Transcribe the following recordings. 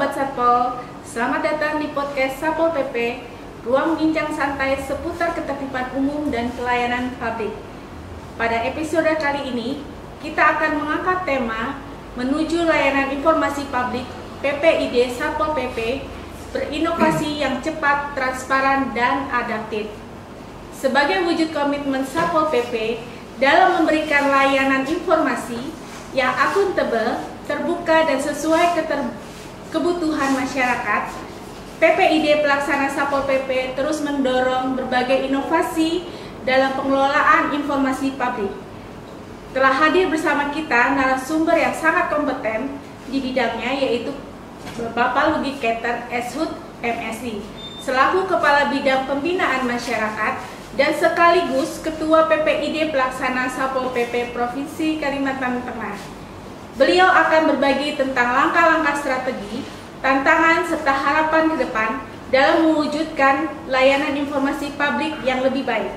Sobat Satpol, selamat datang di podcast Satpol PP, ruang bincang santai seputar ketertiban umum dan pelayanan publik. Pada episode kali ini, kita akan mengangkat tema menuju layanan informasi publik PPID Satpol PP, berinovasi yang cepat, transparan, dan adaptif. Sebagai wujud komitmen Satpol PP dalam memberikan layanan informasi yang akuntabel, terbuka, dan sesuai kebutuhan masyarakat, PPID Pelaksana Satpol PP terus mendorong berbagai inovasi dalam pengelolaan informasi publik. Telah hadir bersama kita narasumber yang sangat kompeten di bidangnya, yaitu Bapak Lugi Keter, SHUT MSI, selaku Kepala Bidang Pembinaan Masyarakat dan sekaligus Ketua PPID Pelaksana Satpol PP Provinsi Kalimantan Tengah. Beliau akan berbagi tentang langkah-langkah strategi, tantangan, serta harapan ke depan dalam mewujudkan layanan informasi publik yang lebih baik.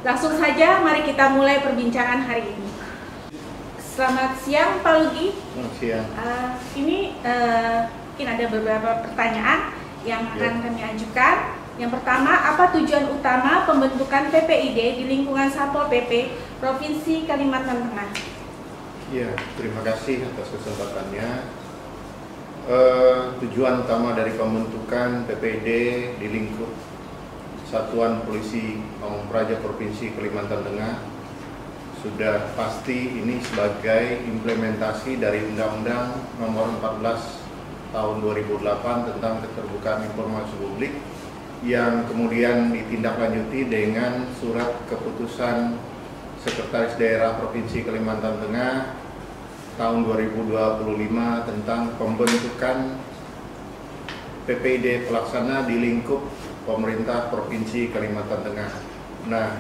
Langsung saja, mari kita mulai perbincangan hari ini. Selamat siang, Pak Lugi. Selamat siang. Mungkin ada beberapa pertanyaan yang akan kami ajukan. Yang pertama, apa tujuan utama pembentukan PPID di lingkungan Satpol PP Provinsi Kalimantan Tengah? Ya, terima kasih atas kesempatannya. Tujuan utama dari pembentukan PPID di lingkup Satuan Polisi Pamung Praja Provinsi Kalimantan Tengah sudah pasti ini sebagai implementasi dari Undang-Undang Nomor 14 Tahun 2008 tentang keterbukaan informasi publik yang kemudian ditindaklanjuti dengan surat keputusan Sekretaris Daerah Provinsi Kalimantan Tengah tahun 2025 tentang pembentukan PPID pelaksana di lingkup pemerintah Provinsi Kalimantan Tengah. Nah,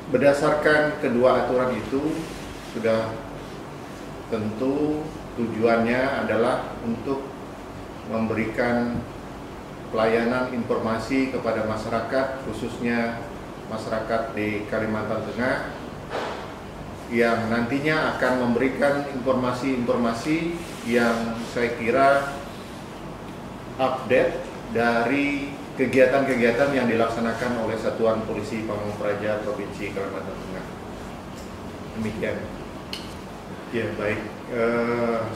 berdasarkan kedua aturan itu sudah tentu tujuannya adalah untuk memberikan pelayanan informasi kepada masyarakat, khususnya masyarakat di Kalimantan Tengah, yang nantinya akan memberikan informasi-informasi yang saya kira update dari kegiatan-kegiatan yang dilaksanakan oleh Satuan Polisi Pamung Praja Provinsi Kalimantan Tengah. Demikian. Ya, baik.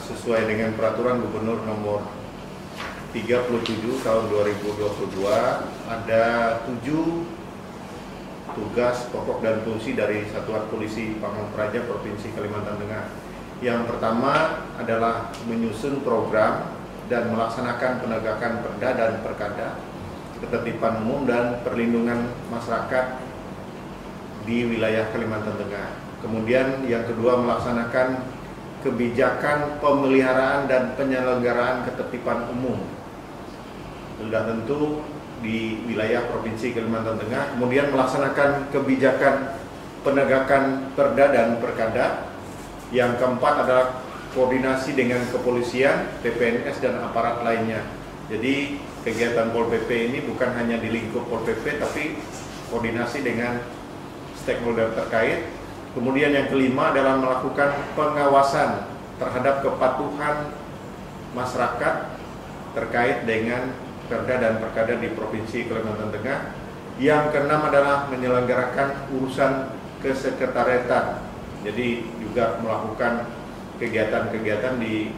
Sesuai dengan Peraturan Gubernur Nomor 37 Tahun 2022, ada 7 tugas pokok dan fungsi dari Satuan Polisi Pamung Praja Provinsi Kalimantan Tengah. Yang pertama adalah menyusun program dan melaksanakan penegakan perda dan perkada, ketertiban umum dan perlindungan masyarakat di wilayah Kalimantan Tengah. Kemudian yang kedua, melaksanakan kebijakan pemeliharaan dan penyelenggaraan ketertiban umum. Sudah tentu di wilayah Provinsi Kalimantan Tengah, kemudian melaksanakan kebijakan penegakan perda dan perkada. Yang keempat adalah koordinasi dengan kepolisian, PPNS, dan aparat lainnya. Jadi kegiatan Pol PP ini bukan hanya di lingkup Pol PP, tapi koordinasi dengan stakeholder terkait. Kemudian yang kelima adalah melakukan pengawasan terhadap kepatuhan masyarakat terkait dengan perda dan perkada di Provinsi Kalimantan Tengah. Yang keenam adalah menyelenggarakan urusan kesekretariatan. Jadi juga melakukan kegiatan-kegiatan di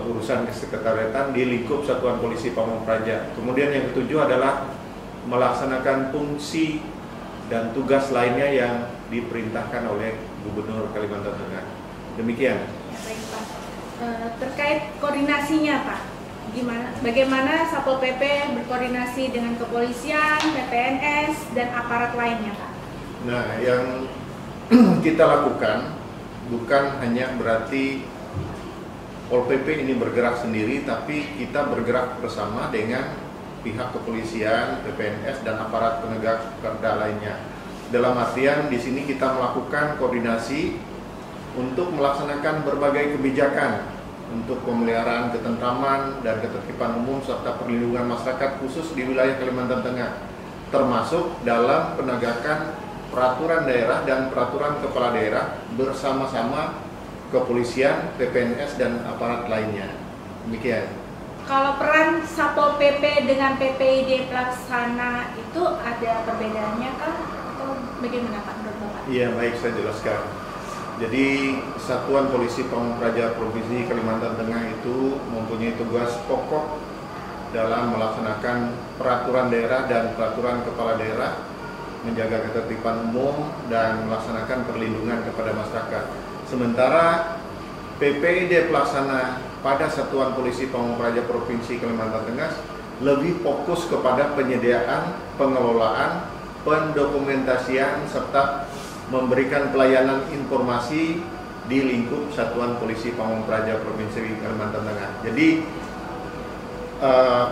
urusan kesekretariatan di lingkup Satuan Polisi Pamung Praja. Kemudian yang ketujuh adalah melaksanakan fungsi dan tugas lainnya yang diperintahkan oleh Gubernur Kalimantan Tengah. Demikian. Ya, baik, Pak. Terkait koordinasinya, Pak, bagaimana Satpol PP berkoordinasi dengan kepolisian, PPNS, dan aparat lainnya, Pak? Nah, yang kita lakukan bukan hanya berarti Pol PP ini bergerak sendiri, tapi kita bergerak bersama dengan pihak kepolisian, PPNS, dan aparat penegak perda lainnya. Dalam artian di sini kita melakukan koordinasi untuk melaksanakan berbagai kebijakan untuk pemeliharaan ketentraman dan ketertiban umum serta perlindungan masyarakat khusus di wilayah Kalimantan Tengah, termasuk dalam penegakan peraturan daerah dan peraturan kepala daerah bersama-sama kepolisian, PPNS, dan aparat lainnya. Demikian. Kalau peran Satpol PP dengan PPID pelaksana itu ada perbedaannya kah? Atau bagaimana Pak menurut Bapak? Iya, baik, saya jelaskan. Jadi Satuan Polisi Pamung Praja Provinsi Kalimantan Tengah itu mempunyai tugas pokok dalam melaksanakan peraturan daerah dan peraturan kepala daerah, menjaga ketertiban umum dan melaksanakan perlindungan kepada masyarakat. Sementara PPID pelaksana pada Satuan Polisi Pamung Praja Provinsi Kalimantan Tengah lebih fokus kepada penyediaan, pengelolaan, pendokumentasian serta memberikan pelayanan informasi di lingkup Satuan Polisi Pamung Praja Provinsi Kalimantan Tengah. Jadi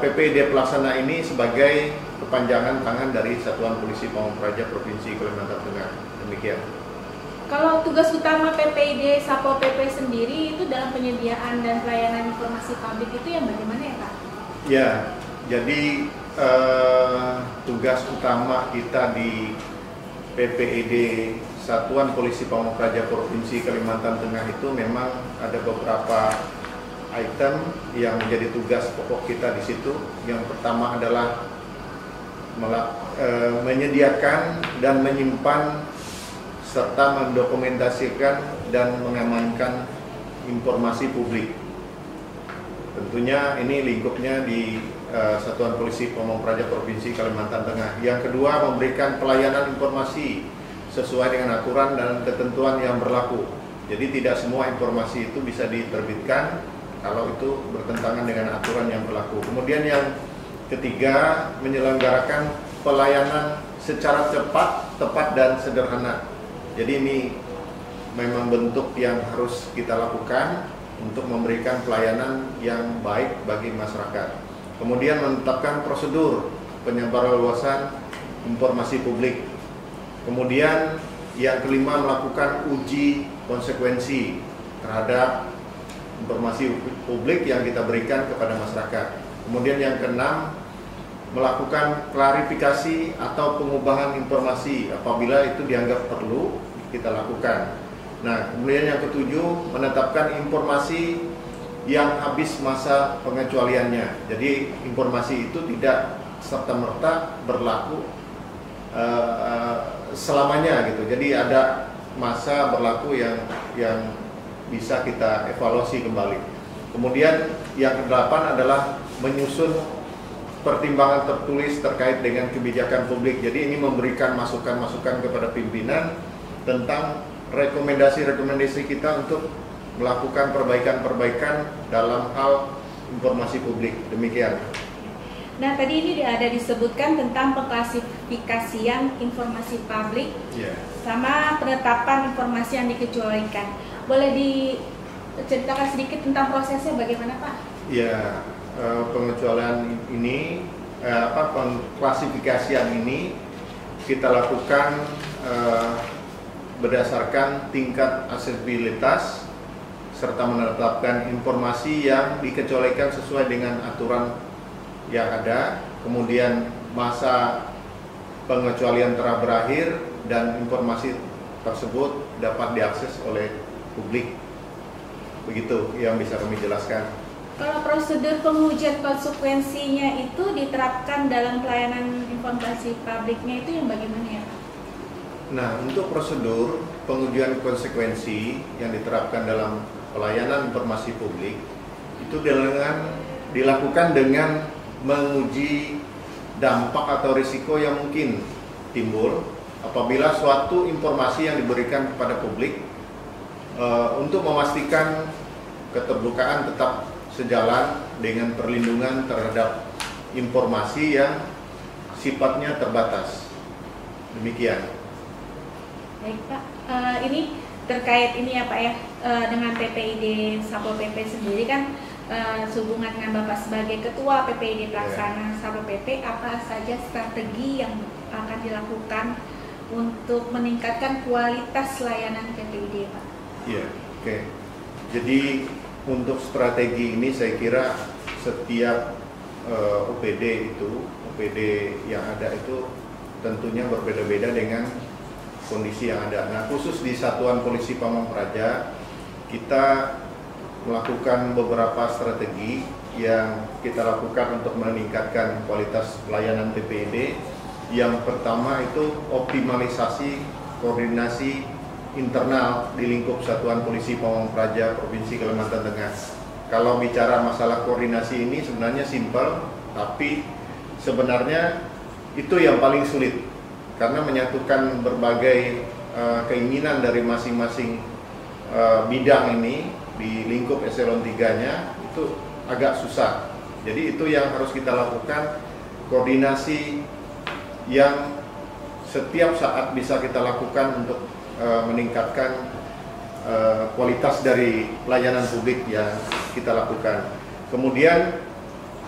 PPID pelaksana ini sebagai kepanjangan tangan dari Satuan Polisi Pamung Praja Provinsi Kalimantan Tengah. Demikian. Kalau tugas utama PPID Satpol PP sendiri itu dalam penyediaan dan pelayanan informasi publik itu yang bagaimana ya Pak? Ya, jadi tugas utama kita di PPID Satuan Polisi Pamung Praja Provinsi Kalimantan Tengah itu memang ada beberapa item yang menjadi tugas pokok kita di situ. Yang pertama adalah menyediakan dan menyimpan serta mendokumentasikan dan mengamankan informasi publik. Tentunya ini lingkupnya di Satuan Polisi Pamung Praja Provinsi Kalimantan Tengah. Yang kedua, memberikan pelayanan informasi sesuai dengan aturan dan ketentuan yang berlaku. Jadi tidak semua informasi itu bisa diterbitkan kalau itu bertentangan dengan aturan yang berlaku. Kemudian yang ketiga, menyelenggarakan pelayanan secara cepat, tepat, dan sederhana. Jadi ini memang bentuk yang harus kita lakukan untuk memberikan pelayanan yang baik bagi masyarakat. Kemudian menetapkan prosedur penyebarluasan informasi publik. Kemudian yang kelima, melakukan uji konsekuensi terhadap informasi publik yang kita berikan kepada masyarakat. Kemudian yang keenam, melakukan klarifikasi atau pengubahan informasi apabila itu dianggap perlu kita lakukan. Nah, kemudian yang ketujuh, menetapkan informasi yang habis masa pengecualiannya. Jadi informasi itu tidak serta-merta berlaku selamanya gitu. Jadi ada masa berlaku yang bisa kita evaluasi kembali. Kemudian yang kedelapan adalah menyusun pertimbangan tertulis terkait dengan kebijakan publik. Jadi ini memberikan masukan-masukan kepada pimpinan tentang rekomendasi-rekomendasi kita untuk melakukan perbaikan-perbaikan dalam hal informasi publik. Demikian. Nah, tadi ini ada disebutkan tentang pengklasifikasian informasi publik, sama penetapan informasi yang dikecualikan. Boleh diceritakan sedikit tentang prosesnya bagaimana Pak? Ya, pengecualian ini, pengklasifikasian ini kita lakukan berdasarkan tingkat aksesibilitas serta menetapkan informasi yang dikecualikan sesuai dengan aturan yang ada, kemudian masa pengecualian telah berakhir dan informasi tersebut dapat diakses oleh publik. Begitu yang bisa kami jelaskan. Kalau prosedur pengujian konsekuensinya itu diterapkan dalam pelayanan informasi publiknya itu yang bagaimana ya Pak? Nah, untuk prosedur pengujian konsekuensi yang diterapkan dalam pelayanan informasi publik itu dilakukan dengan menguji dampak atau risiko yang mungkin timbul apabila suatu informasi yang diberikan kepada publik untuk memastikan keterbukaan tetap sejalan dengan perlindungan terhadap informasi yang sifatnya terbatas. Demikian. Baik Pak, ini terkait ini ya Pak ya, dengan PPID Satpol PP sendiri kan sehubungan dengan Bapak sebagai Ketua PPID Pelaksana Satpol PP, apa saja strategi yang akan dilakukan untuk meningkatkan kualitas layanan PPID Pak? Iya, oke. Jadi untuk strategi ini saya kira setiap OPD yang ada itu tentunya berbeda-beda dengan kondisi yang ada. Nah, khusus di Satuan Polisi Pamung Praja kita melakukan beberapa strategi yang kita lakukan untuk meningkatkan kualitas pelayanan PPID. Yang pertama itu optimalisasi koordinasi internal di lingkup Satuan Polisi Pamong Praja Provinsi Kalimantan Tengah. Kalau bicara masalah koordinasi ini sebenarnya simpel, tapi sebenarnya itu yang paling sulit karena menyatukan berbagai keinginan dari masing-masing bidang ini di lingkup eselon 3-nya itu agak susah. Jadi itu yang harus kita lakukan, koordinasi yang setiap saat bisa kita lakukan untuk meningkatkan kualitas dari pelayanan publik yang kita lakukan. Kemudian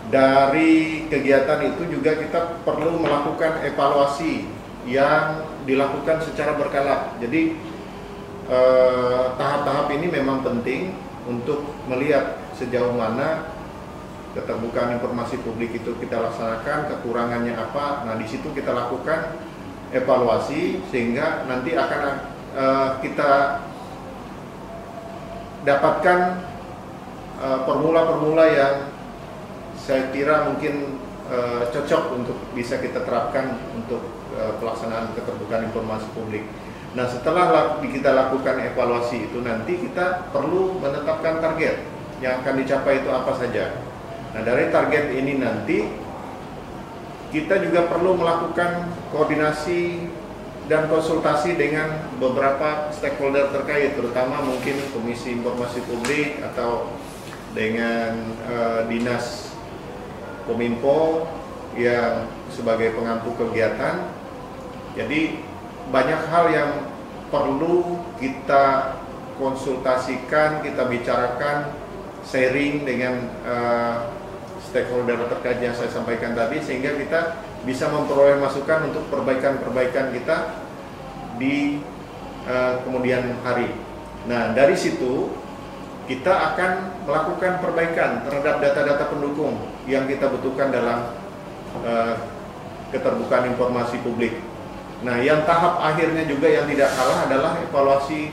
dari kegiatan itu juga kita perlu melakukan evaluasi yang dilakukan secara berkala. Jadi tahap-tahap ini memang penting untuk melihat sejauh mana keterbukaan informasi publik itu kita laksanakan, kekurangannya apa. Nah, di situ kita lakukan evaluasi sehingga nanti akan kita dapatkan formula-formula yang saya kira mungkin cocok untuk bisa kita terapkan untuk pelaksanaan keterbukaan informasi publik. Nah, setelah kita lakukan evaluasi itu, nanti kita perlu menetapkan target yang akan dicapai itu apa saja. Nah, dari target ini nanti kita juga perlu melakukan koordinasi dan konsultasi dengan beberapa stakeholder terkait, terutama mungkin Komisi Informasi Publik atau dengan Dinas Kominfo yang sebagai pengampu kegiatan. Jadi banyak hal yang perlu kita konsultasikan, kita bicarakan, sharing dengan stakeholder terkait yang saya sampaikan tadi, sehingga kita bisa memperoleh masukan untuk perbaikan-perbaikan kita di kemudian hari. Nah, dari situ kita akan melakukan perbaikan terhadap data-data pendukung yang kita butuhkan dalam keterbukaan informasi publik. Nah, yang tahap akhirnya juga yang tidak kalah adalah evaluasi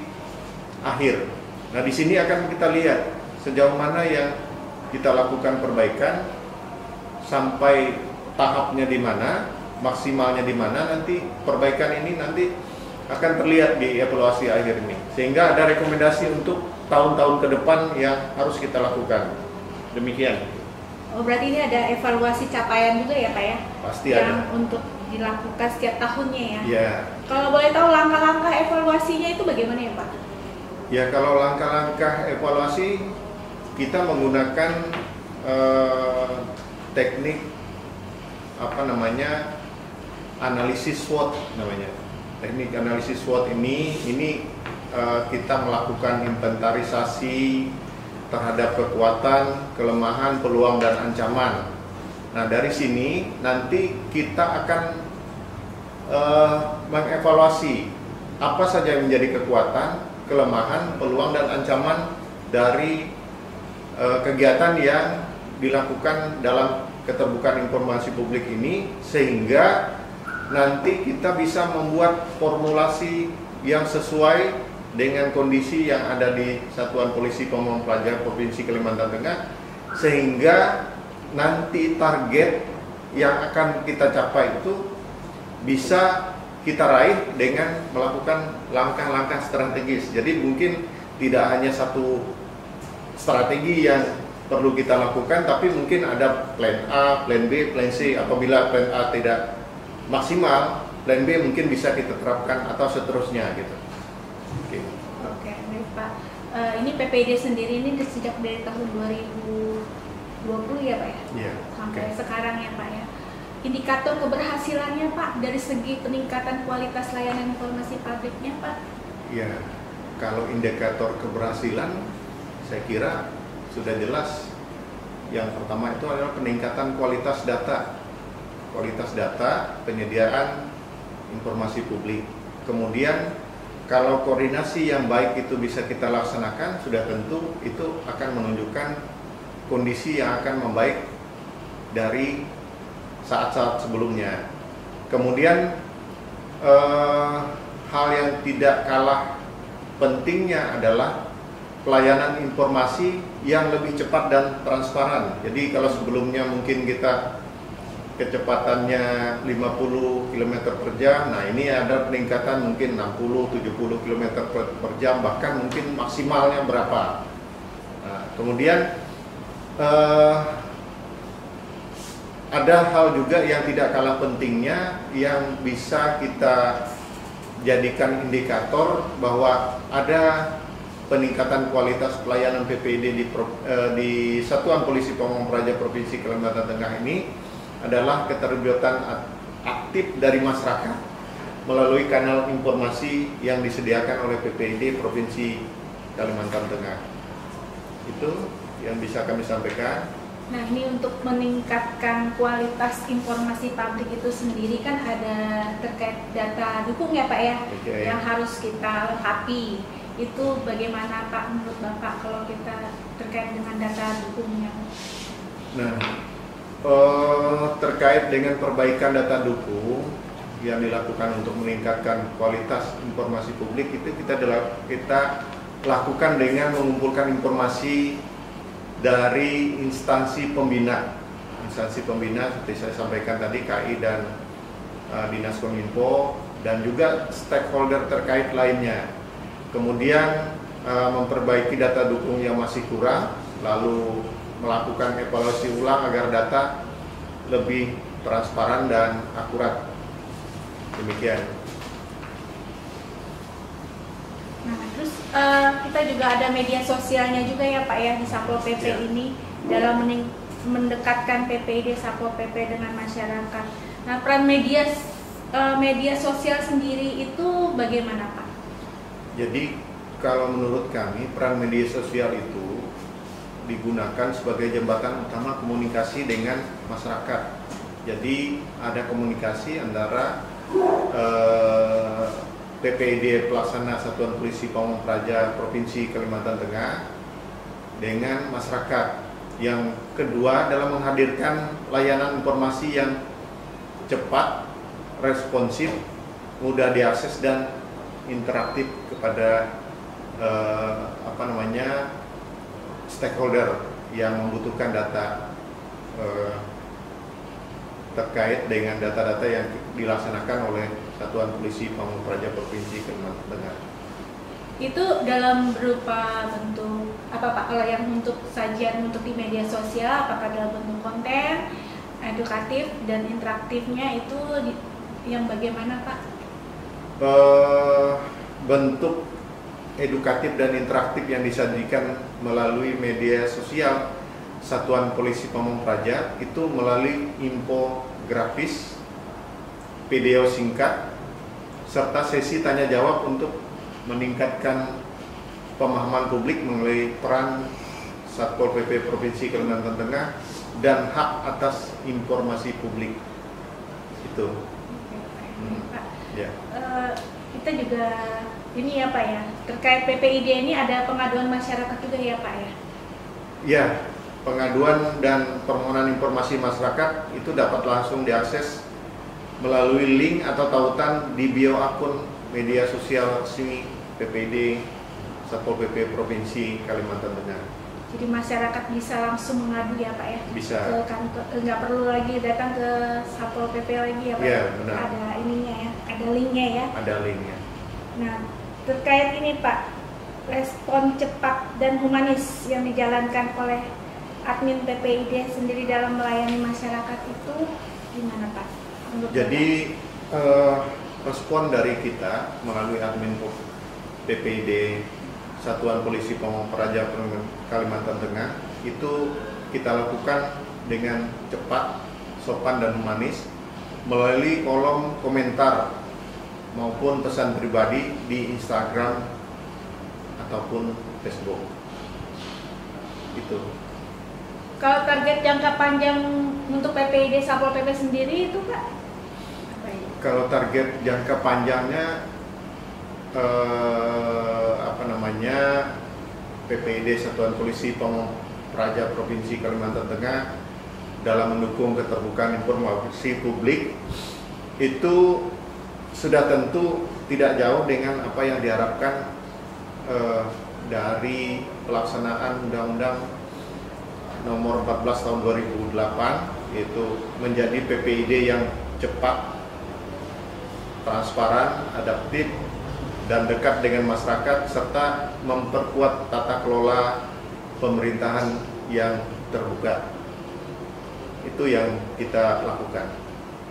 akhir. Nah, di sini akan kita lihat sejauh mana yang kita lakukan perbaikan, sampai tahapnya di mana, maksimalnya di mana, nanti perbaikan ini nanti akan terlihat di evaluasi akhir ini. Sehingga ada rekomendasi untuk tahun-tahun ke depan yang harus kita lakukan. Demikian. Oh, berarti ini ada evaluasi capaian juga ya Pak ya? Pasti yang ada. Untuk dilakukan setiap tahunnya ya? Ya. Kalau boleh tahu langkah-langkah evaluasinya itu bagaimana ya Pak? Ya, kalau langkah-langkah evaluasi kita menggunakan teknik analisis SWOT namanya. Teknik analisis SWOT ini kita melakukan inventarisasi terhadap kekuatan, kelemahan, peluang dan ancaman. Nah, dari sini nanti kita akan mengevaluasi apa saja yang menjadi kekuatan, kelemahan, peluang dan ancaman dari kegiatan yang dilakukan dalam keterbukaan informasi publik ini, sehingga nanti kita bisa membuat formulasi yang sesuai dengan kondisi yang ada di Satuan Polisi Pamong Praja Provinsi Kalimantan Tengah, sehingga nanti target yang akan kita capai itu bisa kita raih dengan melakukan langkah-langkah strategis. Jadi mungkin tidak hanya satu strategi yang perlu kita lakukan, tapi mungkin ada plan A, plan B, plan C. Apabila plan A tidak maksimal, plan B mungkin bisa kita terapkan atau seterusnya gitu. Oke, baik Pak. Ini PPID sendiri ini sejak dari tahun 2020 ya Pak ya? Iya. Sampai sekarang ya Pak ya. Indikator keberhasilannya Pak dari segi peningkatan kualitas layanan informasi publiknya Pak? Iya. Kalau indikator keberhasilan, saya kira sudah jelas. Yang pertama itu adalah peningkatan kualitas data. Kualitas data, penyediaan informasi publik. Kemudian kalau koordinasi yang baik itu bisa kita laksanakan, sudah tentu itu akan menunjukkan kondisi yang akan membaik dari saat-saat sebelumnya. Kemudian hal yang tidak kalah pentingnya adalah pelayanan informasi yang lebih cepat dan transparan. Jadi kalau sebelumnya mungkin kita kecepatannya 50 km per jam, nah ini ada peningkatan mungkin 60-70 km per jam, bahkan mungkin maksimalnya berapa. Nah, kemudian ada hal juga yang tidak kalah pentingnya yang bisa kita jadikan indikator bahwa ada peningkatan kualitas pelayanan PPID di Satuan Polisi Pamong Praja Provinsi Kalimantan Tengah ini adalah keterlibatan aktif dari masyarakat melalui kanal informasi yang disediakan oleh PPID Provinsi Kalimantan Tengah. Itu yang bisa kami sampaikan. Nah, ini untuk meningkatkan kualitas informasi publik itu sendiri kan ada terkait data dukung ya Pak ya, yang harus kita lengkapi. Itu bagaimana Pak menurut Bapak kalau kita terkait dengan data dukungnya? Nah, terkait dengan perbaikan data dukung yang dilakukan untuk meningkatkan kualitas informasi publik itu kita lakukan dengan mengumpulkan informasi dari instansi pembina seperti saya sampaikan tadi, KI dan Dinas Kominfo, dan juga stakeholder terkait lainnya. Kemudian memperbaiki data dukung yang masih kurang, lalu melakukan evaluasi ulang agar data lebih transparan dan akurat. Demikian. Nah, terus kita juga ada media sosialnya juga ya Pak ya di Satpol PP ini dalam mendekatkan PPID Satpol PP dengan masyarakat. Nah, peran media sosial sendiri itu bagaimana Pak? Jadi kalau menurut kami peran media sosial itu digunakan sebagai jembatan utama komunikasi dengan masyarakat. Jadi ada komunikasi antara PPID Pelaksana Satuan Polisi Pamong Praja Provinsi Kalimantan Tengah dengan masyarakat. Yang kedua adalah menghadirkan layanan informasi yang cepat, responsif, mudah diakses dan interaktif kepada stakeholder yang membutuhkan data terkait dengan data-data yang dilaksanakan oleh Satuan Polisi Pamong Praja Provinsi Kalimantan Tengah. Itu dalam berupa bentuk apa Pak? Kalau yang untuk sajian untuk di media sosial, apakah dalam bentuk konten edukatif dan interaktifnya itu yang bagaimana Pak? Bentuk edukatif dan interaktif yang disajikan melalui media sosial Satuan Polisi Pamong Praja itu melalui infografis, video singkat, serta sesi tanya jawab untuk meningkatkan pemahaman publik mengenai peran Satpol PP Provinsi Kalimantan Tengah dan hak atas informasi publik. Itu. Pak. Ya. Kita juga ini ya Pak ya, terkait PPID ini ada pengaduan masyarakat juga ya Pak ya? Ya, pengaduan dan permohonan informasi masyarakat itu dapat langsung diakses melalui link atau tautan di bio akun media sosial resmi PPID Satpol PP Provinsi Kalimantan Tengah. Jadi masyarakat bisa langsung mengadu ya Pak ya? Bisa. Ke kantor, nggak perlu lagi datang ke Satpol PP lagi ya Pak? Ya, benar. Ada ininya ya, ada linknya ya? Ada linknya. Nah, terkait ini Pak, respon cepat dan humanis yang dijalankan oleh admin PPID sendiri dalam melayani masyarakat itu gimana Pak? Jadi respon dari kita melalui admin PPID Satuan Polisi Pamong Praja Kalimantan Tengah itu kita lakukan dengan cepat, sopan dan humanis melalui kolom komentar maupun pesan pribadi di Instagram ataupun Facebook. Itu. Kalau target jangka panjang untuk PPID Satpol PP sendiri itu Pak? Kalau target jangka panjangnya PPID Satuan Polisi Pamong Praja Provinsi Kalimantan Tengah dalam mendukung keterbukaan informasi publik itu sudah tentu tidak jauh dengan apa yang diharapkan dari pelaksanaan Undang-Undang nomor 14 tahun 2008, yaitu menjadi PPID yang cepat, transparan, adaptif, dan dekat dengan masyarakat, serta memperkuat tata kelola pemerintahan yang terbuka. Itu yang kita lakukan.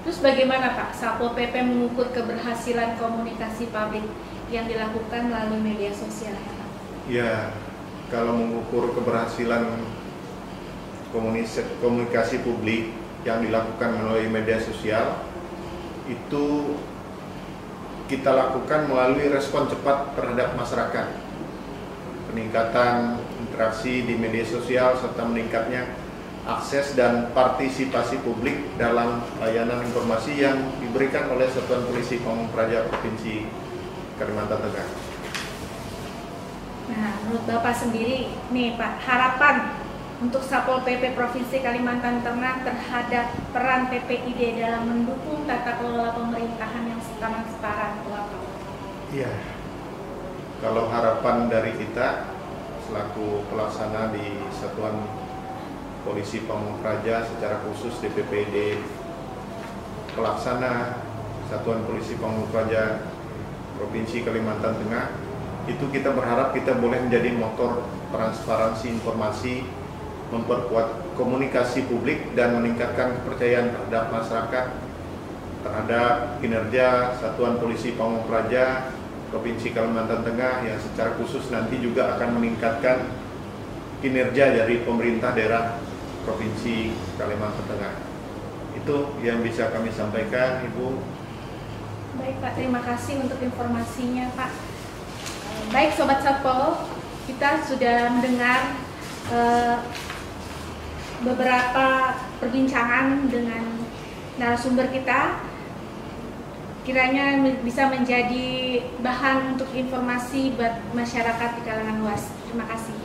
Terus bagaimana Pak Satpol PP mengukur keberhasilan komunikasi publik yang dilakukan melalui media sosial? Ya, kalau mengukur keberhasilan komunikasi publik yang dilakukan melalui media sosial, itu kita lakukan melalui respon cepat terhadap masyarakat, peningkatan interaksi di media sosial, serta meningkatnya akses dan partisipasi publik dalam layanan informasi yang diberikan oleh Satuan Polisi Pamung Praja Provinsi Kalimantan Tengah. Nah, menurut Bapak sendiri nih Pak, harapan untuk Satpol PP Provinsi Kalimantan Tengah terhadap peran PPID dalam mendukung tata kelola pemerintahan yang transparan itu apa? Iya, kalau harapan dari kita selaku pelaksana di Satuan Polisi Pamung Praja, secara khusus di PPID pelaksana Satuan Polisi Pamung Praja Provinsi Kalimantan Tengah, itu kita berharap kita boleh menjadi motor transparansi informasi, memperkuat komunikasi publik, dan meningkatkan kepercayaan terhadap masyarakat terhadap kinerja Satuan Polisi Pamung Praja Provinsi Kalimantan Tengah, yang secara khusus nanti juga akan meningkatkan kinerja dari pemerintah daerah Provinsi Kalimantan Tengah. Itu yang bisa kami sampaikan, Ibu. Baik Pak, terima kasih untuk informasinya Pak. Baik Sobat Satpol, kita sudah mendengar beberapa perbincangan dengan narasumber kita, kiranya bisa menjadi bahan untuk informasi buat masyarakat di kalangan luas. Terima kasih.